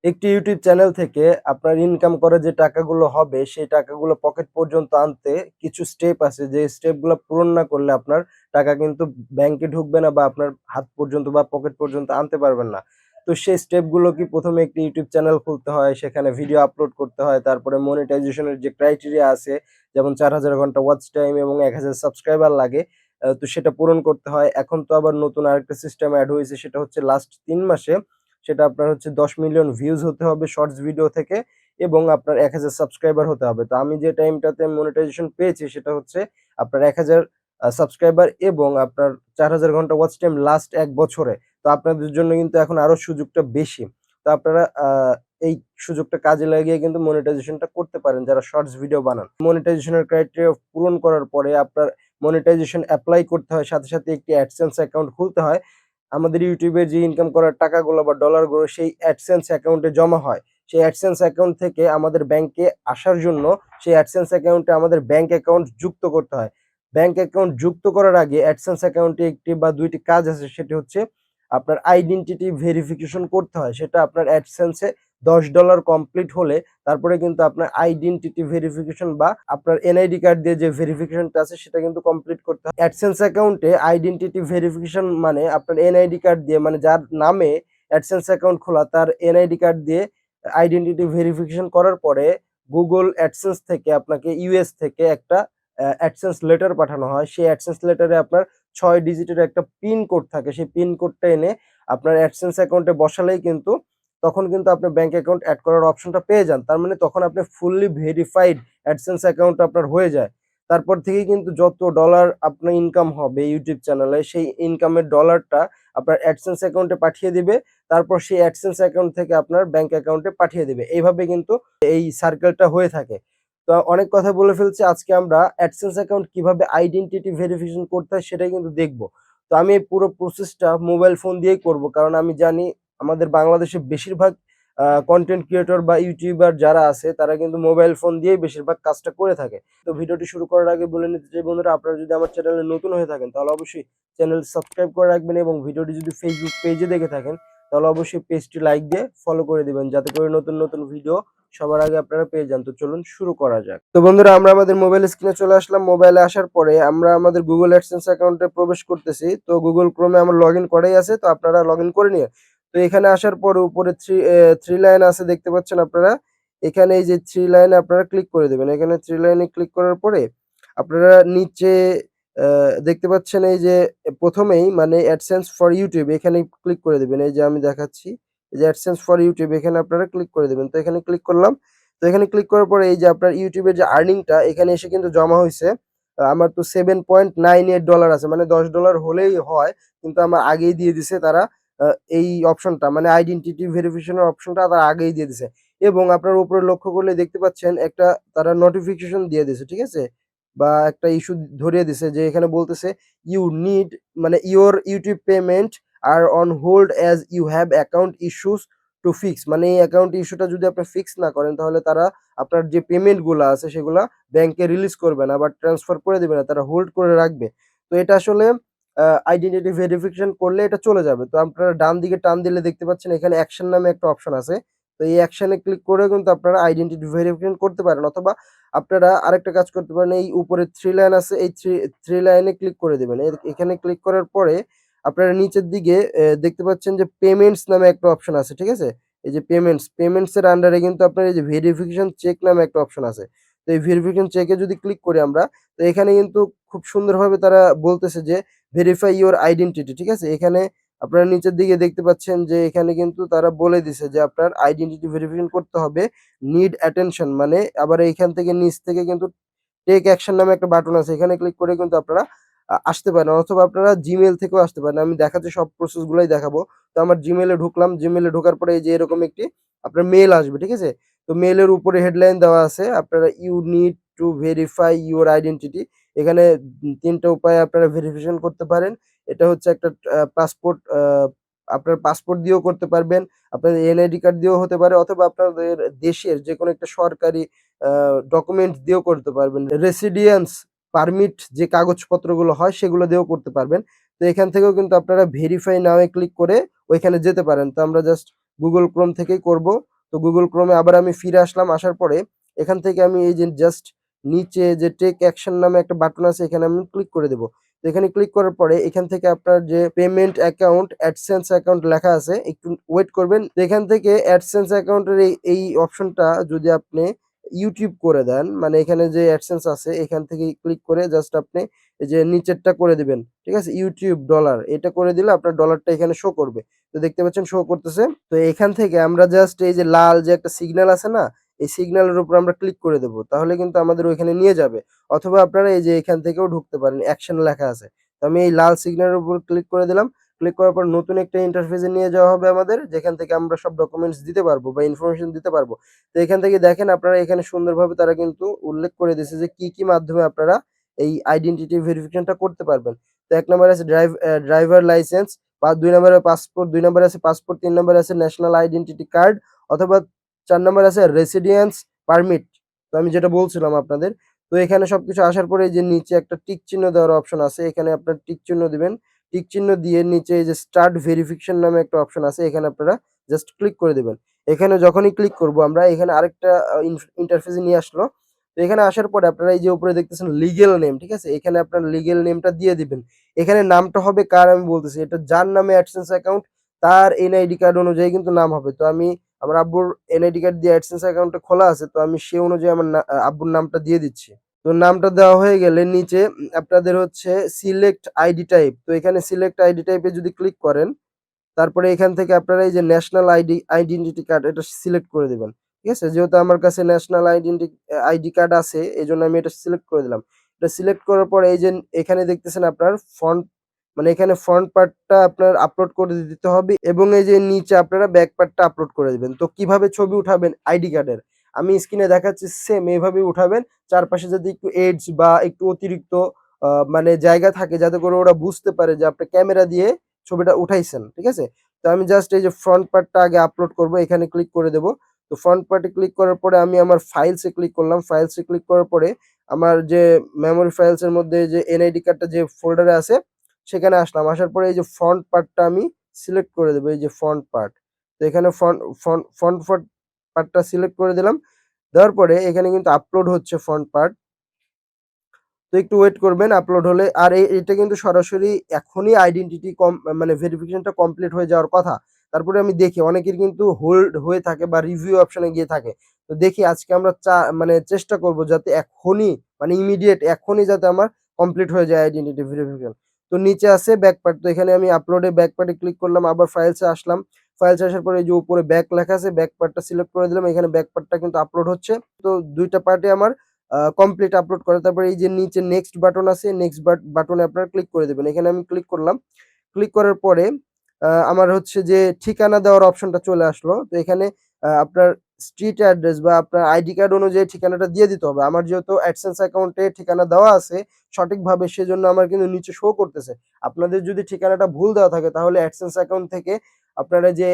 একটি YouTube channel থেকে আপনার ইনকাম করা যে টাকাগুলো হবে, সেই টাকাগুলো পকেট পর্যন্ত আনতে কিছু স্টেপ আছে। যে স্টেপগুলো পূরণ না করলে আপনার টাকা কিন্তু ব্যাংকে ঢুকবে না বা আপনার হাত পর্যন্ত বা পকেট পর্যন্ত আনতে পারবেন না। তো সেই স্টেপগুলো কি ১ম এ একটি ইউটিউব চ্যানেল খুলতে হয়, সেখানে ভিডিও আপলোড করতে হয়। তারপরে মনিটাইজেশন এর যে ক্রাইটেরিয়া আছে, যেমন ৪,০০০ ঘন্টা ওয়াচ টাইম এবং ১,০০০ সাবস্ক্রাইবার লাগে। তো সেটা পূরণ করতে হয়। এখন তো আবার নতুন আরেকটা সিস্টেম এড হয়েছে, সেটা হচ্ছে লাস্ট ৩ মাসে সেটা আপনার হচ্ছে ১০ মিলিয়ন ভিউজ হতে হবে শর্টস ভিডিও থেকে এবং আপনার ১,০০০ সাবস্ক্রাইবার হতে হবে। তো আমি যে টাইমটাতে মনিটাইজেশন পেয়েছি সেটা হচ্ছে আপনার ১,০০০ সাবস্ক্রাইবার এবং আপনার ৪,০০০ ঘন্টা ওয়াচ টাইম লাস্ট ১ বছরে। তো আপনাদের জন্য কিন্তু এখন আরো সুযোগটা বেশি। তো আপনারা এই সুযোগটা কাজে লাগিয়ে কিন্তু মনিটাইজেশনটা করতে পারেন যারা শর্টস ভিডিও বানান। মনিটাইজেশনের ক্রাইটেরিয়া পূরণ করার পরে আপনার মনিটাইজেশন এপ্লাই করতে হয়। সাথে, সাথে একটি AdSense অ্যাকাউন্ট খুলতে হয়। আমাদের YouTube এ যে ইনকাম করার টাকাগুলো বা ডলারগুলো সেই AdSense অ্যাকাউন্টে জমা হয়। সেই AdSense অ্যাকাউন্ট থেকে আমাদের ব্যাংকে আসার জন্য সেই AdSense অ্যাকাউন্টে আমাদের ব্যাংক অ্যাকাউন্ট যুক্ত করতে হয়। ব্যাংক অ্যাকাউন্ট যুক্ত করার আগে AdSense অ্যাকাউন্টে ১ টি বা ২ টি কাজ আছে, সেটি হচ্ছে আপনার আইডেন্টিটি ভেরিফিকেশন করতে হয়। সেটা আপনার AdSense এ $১০ কমপ্লিট হলে তারপরে কিন্তু আপনার আইডেন্টিটি ভেরিফিকেশন বা আপনার এনআইডি কার্ড দিয়ে যে ভেরিফিকেশনটা আছে সেটা কিন্তু কমপ্লিট করতে হয়। AdSense অ্যাকাউন্টে আইডেন্টিটি ভেরিফিকেশন মানে আপনার এনআইডি কার্ড দিয়ে, মানে যার নামে AdSense অ্যাকাউন্ট খোলা তার এনআইডি কার্ড দিয়ে আইডেন্টিটি ভেরিফিকেশন করার পরে Google AdSense থেকে আপনাকে ইউএস থেকে একটা AdSense লেটার পাঠানো হয়। সেই AdSense লেটারে আপনার ৬ ডিজিটের একটা পিন কোড থাকে। সেই পিন কোডটা এনে আপনার AdSense অ্যাকাউন্টে বসালেই কিন্তু তখন কিন্তু আপনি ব্যাংক অ্যাকাউন্ট এড করার অপশনটা পেয়ে যান। তার মানে তখন আপনি ফুললি ভেরিফাইড AdSense অ্যাকাউন্ট আপনার হয়ে যায়। তারপর থেকেই কিন্তু যত ডলার আপনার ইনকাম হবে ইউটিউব চ্যানেলে, সেই ইনকামের ডলারটা আপনার AdSense অ্যাকাউন্টে পাঠিয়ে দিবে। তারপর সেই AdSense অ্যাকাউন্ট থেকে আপনার ব্যাংক অ্যাকাউন্টে পাঠিয়ে দিবে। এইভাবে কিন্তু এই সার্কেলটা হয়ে থাকে। তো অনেক কথা বলে ফেলছি। আজকে আমরা AdSense অ্যাকাউন্ট কিভাবে আইডেন্টিটি ভেরিফিকেশন করতে হয় সেটাই কিন্তু দেখব। তো আমি এই পুরো প্রসেসটা মোবাইল ফোন দিয়েই করব। কারণ আমি জানি আমাদের বাংলাদেশে বেশিরভাগ কনটেন্ট ক্রিয়েটর বা ইউটিউবার যারা আছে তারা কিন্তু মোবাইল ফোন দিয়েই বেশিরভাগ কাজটা করে থাকে। তো ভিডিওটি শুরু করার আগে বলে নিতে চাই বন্ধুরা, আপনারা যদি আমার চ্যানেলে নতুন হয়ে থাকেন তাহলে অবশ্যই চ্যানেল সাবস্ক্রাইব করে রাখবেন এবং ভিডিওটি যদি ফেসবুক পেজে দেখে থাকেন তাহলে অবশ্যই পেজটি লাইক দিয়ে ফলো করে দিবেন, যাতে করে নতুন, নতুন ভিডিও সবার আগে আপনারা পেয়ে যান। তো চলুন শুরু করা যাক। তো বন্ধুরা, আমরা আমাদের মোবাইল স্ক্রিনে চলে আসলাম। মোবাইলে আসার পরে আমরা আমাদের Google AdSense অ্যাকাউন্টে প্রবেশ করতেছি। তো Google Chrome এ আমার লগইন করাই আছে। তো আপনারা লগইন করে নিন। তো এখানে আসার পরে উপরে থ্রি লাইন আছে দেখতে পাচ্ছেন আপনারা। এখানে এই যে থ্রি লাইনে আপনারা ক্লিক করে দেবেন। এখানে থ্রি লাইনে ক্লিক করার পরে আপনারা নিচে দেখতে পাচ্ছেন এই যে ১ম এই মানে AdSense ফর YouTube এখানে ক্লিক করে দিবেন। এই যে আমি দেখাচ্ছি। এই যে AdSense ফর YouTube এখানে আপনারা ক্লিক করে দিবেন। তো এখানে ক্লিক করলাম। তো এখানে ক্লিক করার পরে এই যে আপনার YouTube এর যে আর্নিংটা এখানে এসে কিন্তু জমা হইছে। আমার তো $7.98 আছে, মানে $১০ হলেই হয়। কিন্তু আমার আগেই দিয়ে দিছে তারা আ এই অপশনটা, মানে আইডেন্টিটি ভেরিফিকেশন এর অপশনটা তারা আগেই দিয়ে দিছে। এবং আপনারা উপরে লক্ষ্য করলে দেখতে পাচ্ছেন একটা তারা নোটিফিকেশন দিয়ে দিছে, ঠিক আছে? বা একটা ইস্যু ধরিয়ে দিছে যে এখানে বলতেছে ইউ নিড, মানে your YouTube payment are on hold as you have account issues to fix, মানে এই অ্যাকাউন্ট ইস্যুটা যদি আপনি ফিক্স না করেন তাহলে তারা আপনার যে পেমেন্ট গুলা আছে সেগুলা ব্যাংকে রিলিজ করবে না বা ট্রান্সফার করে দিবে না, তারা হোল্ড করে রাখবে। তো এটা আসলে আইডেন্টিটি ভেরিফিকেশন করলে এটা চলে যাবে। তো আপনারা ডান দিকে টান দিলে দেখতে পাচ্ছেন এখানে অ্যাকশন নামে একটা অপশন আছে। তো এই অ্যাকশনে ক্লিক করে কিন্তু আপনারা আইডেন্টিটি ভেরিফিকেশন করতে পারেন, অথবা আপনারা আরেকটা কাজ করতে পারেন। এই উপরে থ্রি লাইন আছে, এই থ্রি লাইনে ক্লিক করে দিবেন। এখানে ক্লিক করার পরে আপনারা নিচের দিকে দেখতে পাচ্ছেন যে পেমেন্টস নামে একটা অপশন আছে, ঠিক আছে? এই যে পেমেন্টস এর আন্ডারে কিন্তু আপনার এই যে ভেরিফিকেশন চেক নামে একটা অপশন আছে। তো এই ভেরিফিকেশন চেকে যদি ক্লিক করি আমরা, তো এখানে কিন্তু খুব সুন্দরভাবে তারা বলতেছে যে ভেরিফাই ইউর আইডেন্টিটি, ঠিক আছে? এখানে আপনারা নিচের দিকে দেখতে পাচ্ছেন যে এখানে কিন্তু তারা বলে দিছে যে আপনার আইডেন্টিটি ভেরিফিকেশন করতে হবে, নিড অ্যাটেনশন, মানে আবার এইখান থেকে নিচ থেকে কিন্তু টেক অ্যাকশন নামে একটা বাটন আছে। এখানে ক্লিক করে কিন্তু আপনারা আসতে পারেন, অথবা আপনারা Gmail থেকেও আসতে পারেন। আমি দেখাচ্ছি, সব প্রসেস গুলাই দেখাবো। তো আমার Gmail এ ঢুকলাম। Gmail এ ঢোকার পরে এই যে এরকম একটি আপনার মেইল আসবে, ঠিক আছে? তো মেইলের উপরে হেডলাইন দেওয়া আছে আপনারা you need to verify your identity. এখানে ৩ টা উপায়ে আপনারা ভেরিফিকেশন করতে পারেন। এটা হচ্ছে একটা পাসপোর্ট, আপনার পাসপোর্ট দিয়েও করতে পারবেন, আপনার এনআইডি কার্ড দিয়েও হতে পারে, অথবা আপনাদের দেশের যেকোনো একটা সরকারি ডকুমেন্টস দিয়েও করতে পারবেন। রেসিডেন্স পারমিট যে কাগজপত্রগুলো হয় সেগুলো দিয়েও করতে পারবেন। তো এখান থেকেও কিন্তু আপনারা ভেরিফাই নাও এ ক্লিক করে ওইখানে যেতে পারেন। তো আমরা জাস্ট Google Chrome থেকেই করব। তো Google Chrome এ আবার আমি ফিরে আসলাম। আসার পরে এখান থেকে আমি এই যে জাস্ট নিচে যে টেক অ্যাকশন নামে একটা বাটন আছে এখানে আমি ক্লিক করে দেব। তো এখানে ক্লিক করার পরে এখান থেকে আপনার যে পেমেন্ট অ্যাকাউন্ট, AdSense অ্যাকাউন্ট লেখা আছে একটু ওয়েট করবেন। তো এখান থেকে AdSense অ্যাকাউন্টের এই অপশনটা যদি আপনি YouTube করে দেন, মানে এখানে যে AdSense আছে এখান থেকে ক্লিক করে জাস্ট আপনি এই যে নিচেরটা করে দিবেন। ঠিক আছে? YouTube ডলার এটা করে দিলে আপনার ডলারটা এখানে শো করবে। তো দেখতে পাচ্ছেন শো করতেছে। তো এখান থেকে আমরা জাস্ট এই যে লাল যে একটা সিগন্যাল আছে না? এই সিগন্যালের উপর আমরা ক্লিক করে দেব। তাহলে কিন্তু আমাদের ওইখানে নিয়ে যাবে। অথবা আপনারা এই যে এখান থেকেও ঢুকতে পারেন। অ্যাকশন লেখা আছে। তো আমি এই লাল সিগন্যালের উপর ক্লিক করে দিলাম। ক্লিক করার পর নতুন একটা ইন্টারফেসে নিয়ে যাওয়া হবে আমাদের, যেখান থেকে আমরা সব ডকুমেন্টস দিতে পারবো বা ইনফরমেশন দিতে পারবো। তো এখান থেকে দেখেন আপনারা এখানে সুন্দরভাবে তারা কিন্তু উল্লেখ করে দিয়েছে যে কি মাধ্যমে আপনারা এই আইডেন্টিটি ভেরিফিকেশনটা করতে পারবেন। তো ১ নম্বরে আছে ড্রাইভার লাইসেন্স, ২ নম্বরে পাসপোর্ট, ২ নম্বরে আছে পাসপোর্ট, ৩ নম্বরে আছে ন্যাশনাল আইডেন্টিটি কার্ড, অথবা ৪ নম্বরে আছে রেসিডেন্স পারমিট। তো আমি যেটা বলছিলাম আপনাদের। তো এখানে সবকিছু আসার পরে এই যে নিচে একটা টিক চিহ্ন দেওয়ার অপশন আছে। এখানে আপনার টিক চিহ্ন দিবেন। টিক চিহ্ন দিয়ে নিচে এই যে স্টার্ট ভেরিফিকেশন নামে একটা অপশন আছে। এখানে আপনারা জাস্ট ক্লিক করে দিবেন। এখানে যখনই ক্লিক করব আমরা, এখানে আরেকটা ইন্টারফেসে নিয়ে আসলো। তো এখানে আসার পরে আপনারা এই যে উপরে দেখতেছেন লিগ্যাল নেম, ঠিক আছে? এখানে আপনার লিগ্যাল নেমটা দিয়ে দিবেন। এখানে নামটা হবে কার আমি বলতেছি। এটা যার নামে AdSense অ্যাকাউন্ট তার এনআইডি কার্ড অনুযায়ী কিন্তু নাম হবে। তো আমি আমার আব্বুর এনআইডি কার্ড দিয়ে AdSense অ্যাকাউন্টটা খোলা আছে। তো আমি সে অনুযায়ী আমার আব্বুর নামটা দিয়ে দিচ্ছি। তো নামটা দেওয়া হয়ে গেলে নিচে আপনাদের হচ্ছে সিলেক্ট আইডি টাইপ। তো এখানে সিলেক্ট আইডি টাইপে যদি ক্লিক করেন, তারপরে এখান থেকে আপনারা এই যে ন্যাশনাল আইডেন্টিটি কার্ড এটা সিলেক্ট করে দিবেন। ঠিক আছে? যেহেতু আমার কাছে ন্যাশনাল আইডি কার্ড আছে এজন্য আমি এটা সিলেক্ট করে দিলাম। এটা সিলেক্ট করার পরে এই যে এখানে দেখতেছেন আপনার ফন্ট, মানে এখানে ফ্রন্ট পার্টটা আপনার আপলোড করে দিতে হবে এবং এই যে নিচে আপনারা ব্যাক পার্টটা আপলোড করে দিবেন। তো কিভাবে ছবি উঠাবেন আইডি কার্ডের আমি স্ক্রিনে দেখাচ্ছি, সেম এইভাবেই উঠাবেন। চারপাশে যদি একটু এডজ বা একটু অতিরিক্ত মানে জায়গা থাকে যাতে করে ওরা বুঝতে পারে যে আপনি ক্যামেরা দিয়ে ছবিটা উঠাইছেন। ঠিক আছে? তো আমি জাস্ট এই যে ফ্রন্ট পার্টটা আগে আপলোড করব, এখানে ক্লিক করে দেব। তো ফ্রন্ট পার্টে ক্লিক করার পরে আমি আমার ফাইলসে ক্লিক করলাম। ফাইলসে ক্লিক করার পরে আমার যে মেমোরি ফাইলস এর মধ্যে যে এনআইডি কার্ডটা যে ফোল্ডারে আছে সেখানে আসলাম। আসার পরে এই যে ফ্রন্ট পার্টটা আমি সিলেক্ট করে দেব। এই যে ফ্রন্ট পার্ট। তো এখানে ফ্রন্ট পার্টটা সিলেক্ট করে দিলাম। দেওয়ার পরে এখানে কিন্তু আপলোড হচ্ছে ফ্রন্ট পার্ট। তো একটু ওয়েট করবেন আপলোড হলে। আর এটা কিন্তু সরাসরি এখনই আইডেন্টিটি মানে ভেরিফিকেশনটা কমপ্লিট হয়ে যাওয়ার কথা। তারপরে আমি দেখি অনেকের কিন্তু হোল্ড হয়ে থাকে বা রিভিউ অপশনে গিয়ে থাকে। তো দেখি আজকে আমরা মানে চেষ্টা করব যাতে এখনই, মানে ইমিডিয়েট এখনই যাতে আমার কমপ্লিট হয়ে যায় আইডেন্টিটি ভেরিফিকেশন। তো নিচে আছে ব্যাক পার্ট। তো এখানে আমি আপলোডে ব্যাক পার্টে ক্লিক করলাম। আবার ফাইলসে আসলাম। ফাইলসে আসার পরে এই যে উপরে ব্যাক লেখা আছে ব্যাক পার্টটা সিলেক্ট করে দিলাম। এখানে ব্যাক পার্টটা কিন্তু আপলোড হচ্ছে। তো ২ টা পার্টে আমার কমপ্লিট আপলোড করে তারপরে এই যে নিচে নেক্সট বাটন আছে, নেক্সট বাটনে আপনারা ক্লিক করে দেবেন। এখানে আমি ক্লিক করলাম। ক্লিক করার পরে আমার হচ্ছে যে ঠিকানা দেওয়ার অপশনটা চলে আসলো। তো এখানে আপনার স্ট্রিট অ্যাড্রেস বা আপনার আইডি কার্ড অনুযায়ী ঠিকানাটা দিয়ে দিতে হবে। আমার যেহেতু AdSense অ্যাকাউন্টে ঠিকানা দেওয়া আছে সঠিকভাবে, সেজন্য আমার কিন্তু নিচে শো করতেছে। আপনাদের যদি ঠিকানাটা ভুল দেওয়া থাকে তাহলে AdSense অ্যাকাউন্ট থেকে আপনারা যে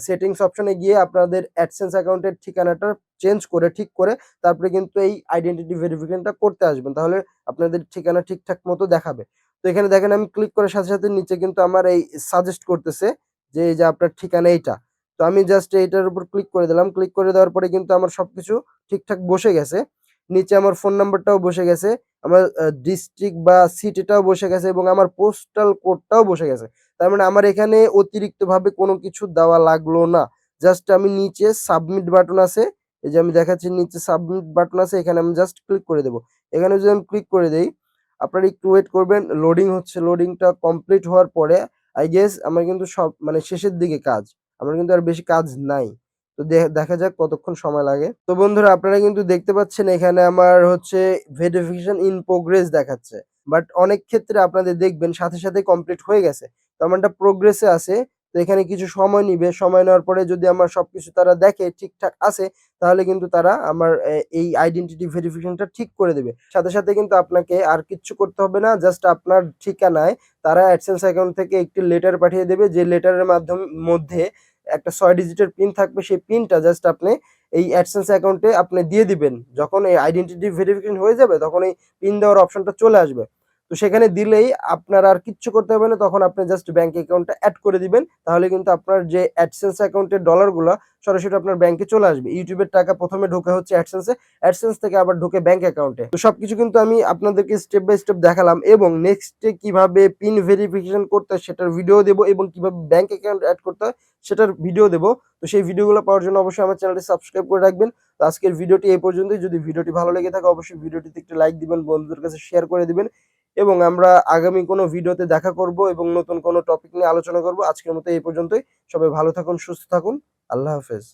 সেটিংস অপশনে গিয়ে আপনাদের AdSense অ্যাকাউন্টের ঠিকানাটা চেঞ্জ করে ঠিক করে তারপরে কিন্তু এই আইডেন্টিটি ভেরিফিকেশনটা করতে আসবেন। তাহলে আপনাদের ঠিকানা ঠিকঠাক মতো দেখাবে। তো এখানে দেখেন আমি ক্লিক করার সাথে, সাথে নিচে কিন্তু আমার এই সাজেস্ট করতেছে যে এই যে আপনার ঠিকানা এইটা। তো আমি জাস্ট এইটার উপর ক্লিক করে দিলাম। ক্লিক করে দেওয়ার পরে কিন্তু আমার সবকিছু ঠিকঠাক বসে গেছে। নিচে আমার ফোন নাম্বারটাও বসে গেছে। আমার ডিস্ট্রিক্ট বা সিটিটাও বসে গেছে এবং আমার পোস্টাল কোডটাও বসে গেছে। তার মানে আমার এখানে অতিরিক্তভাবে কোনো কিছু দেওয়া লাগলো না। জাস্ট আমি নিচে সাবমিট বাটন আছে। এই যে আমি দেখাচ্ছি নিচে সাবমিট বাটন আছে, এখানে আমি জাস্ট ক্লিক করে দেব। এখানে যদি আমি ক্লিক করে দেই, আপনারা একটু ওয়েট করবেন। লোডিং হচ্ছে। লোডিংটা কমপ্লিট হওয়ার পরে আই গেস আমার কিন্তু সব মানে শেষের দিকে কাজ। আমার কিন্তু আর বেশি কাজ নাই। তো দেখা যাক কতক্ষণ সময় লাগে। তো বন্ধুরা আপনারা কিন্তু দেখতে পাচ্ছেন এখানে আমার হচ্ছে ভেরিফিকেশন ইন প্রোগ্রেস দেখাচ্ছে। বাট অনেক ক্ষেত্রে আপনাদের দেখবেন সাথে, সাথে কমপ্লিট হয়ে গেছে। তো আমারটা প্রোগ্রেসে আছে। তো এখানে কিছু সময় নিবে। সময় নেওয়ার পরে যদি আমার সবকিছু তারা দেখে ঠিকঠাক আছে, তাহলে কিন্তু তারা আমার এই আইডেন্টিটি ভেরিফিকেশনটা ঠিক করে দেবে। সাথে, সাথে কিন্তু আপনাকে আর কিচ্ছু করতে হবে না। জাস্ট আপনার ঠিকানায় তারা AdSense অ্যাকাউন্ট থেকে একটি লেটার পাঠিয়ে দেবে। যে লেটারের মধ্যে একটা ৬ ডিজিটের পিন থাকবে। সেই পিনটা জাস্ট আপনি এই AdSense অ্যাকাউন্টে আপনি দিয়ে দিবেন। যখন এই আইডেন্টিটি ভেরিফিকেশন হয়ে যাবে তখন এই পিন দেওয়ার অপশনটা চলে আসবে। তো সেখানে দিলেই আপনার আর কিচ্ছু করতে হবে না। তখন আপনি জাস্ট ব্যাংক অ্যাকাউন্টটা এড করে দিবেন। তাহলে কিন্তু আপনার যে AdSense অ্যাকাউন্টের ডলারগুলা সরাসরি আপনার ব্যাংকে চলে আসবে। YouTube এর টাকা ১ম এ ঢোকে হচ্ছে AdSense এ, AdSense থেকে আবার ঢোকে ব্যাংক অ্যাকাউন্টে। তো সবকিছু কিন্তু আমি আপনাদেরকে স্টেপ বাই স্টেপ দেখালাম এবং নেক্সটে কিভাবে পিন ভেরিফিকেশন করতে হয় সেটার ভিডিও দেব এবং কিভাবে ব্যাংক অ্যাকাউন্ট এড করতে হয় সেটার ভিডিও দেব। তো সেই ভিডিওগুলো পাওয়ার জন্য অবশ্যই আমার চ্যানেলটি সাবস্ক্রাইব করে রাখবেন। তো আজকের ভিডিওটি এই পর্যন্তই। যদি ভিডিওটি ভালো লেগে থাকে অবশ্যই ভিডিওটিতে একটি লাইক দিবেন, বন্ধুদের কাছে শেয়ার করে দিবেন এবং আমরা আগামী কোনো ভিডিওতে দেখা করব এবং নতুন কোনো টপিক নিয়ে আলোচনা করব। আজকের মতো এই পর্যন্তই। সবাই ভালো থাকুন, সুস্থ থাকুন। আল্লাহ হাফেজ।